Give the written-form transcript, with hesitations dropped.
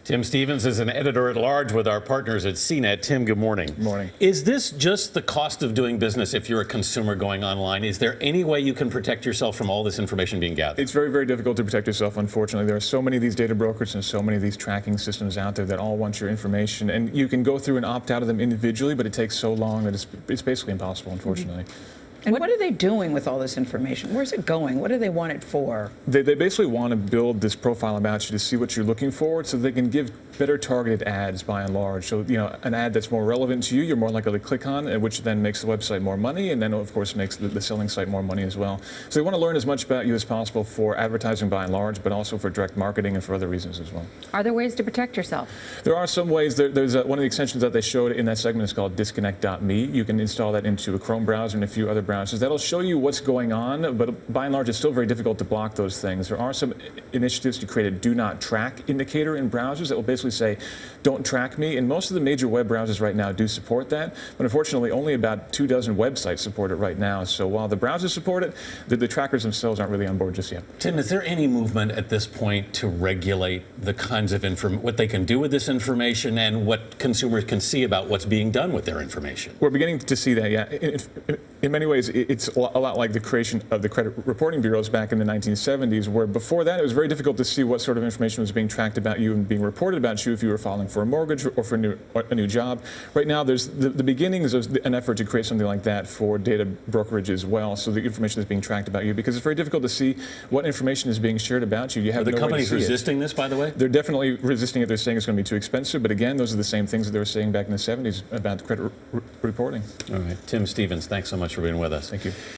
Tim Stevens is an editor-at-large with our partners at CNET. Tim, good morning. Good morning. Is this just the cost of doing business if you're a consumer going online? Is there any way you can protect yourself from all this information being gathered? It's very, very difficult to protect yourself, unfortunately. There are so many of these data brokers and so many of these tracking systems out there that all want your information. And you can go through and opt out of them individually, but it takes so long that it's basically impossible, unfortunately. And what are they doing with all this information? Where's it going? What do they want it for? They basically want to build this profile about you to see what you're looking for so they can give better targeted ads by and large. So, an ad that's more relevant to you, you're more likely to click on, which then makes the website more money, and then, of course, makes the selling site more money as well. So they want to learn as much about you as possible for advertising by and large, but also for direct marketing and for other reasons as well. Are there ways to protect yourself? There are some ways. There's one of the extensions that they showed in that segment is called disconnect.me. You can install that into a Chrome browser and a few other browsers. That'll show you what's going on, but by and large, it's still very difficult to block those things. There are some initiatives to create a do not track indicator in browsers that will basically say, don't track me. And most of the major web browsers right now do support that, but unfortunately, only about 24 websites support it right now. So while the browsers support it, the trackers themselves aren't really on board just yet. Tim, is there any movement at this point to regulate the kinds of what they can do with this information and what consumers can see about what's being done with their information? We're beginning to see that, yeah. In many ways, it's a lot like the creation of the credit reporting bureaus back in the 1970s, where before that it was very difficult to see what sort of information was being tracked about you and being reported about you if you were filing for a mortgage or for a new job. Right now, there's the beginnings of an effort to create something like that for data brokerage as well, so the information is being tracked about you, because it's very difficult to see what information is being shared about you. You have Are the no way to companies see it. resisting this, by the way? They're definitely resisting it. They're saying it's going to be too expensive, but again, those are the same things that they were saying back in the 70s about credit reporting. All right. Tim Stevens, thanks so much for being with us. Thank you.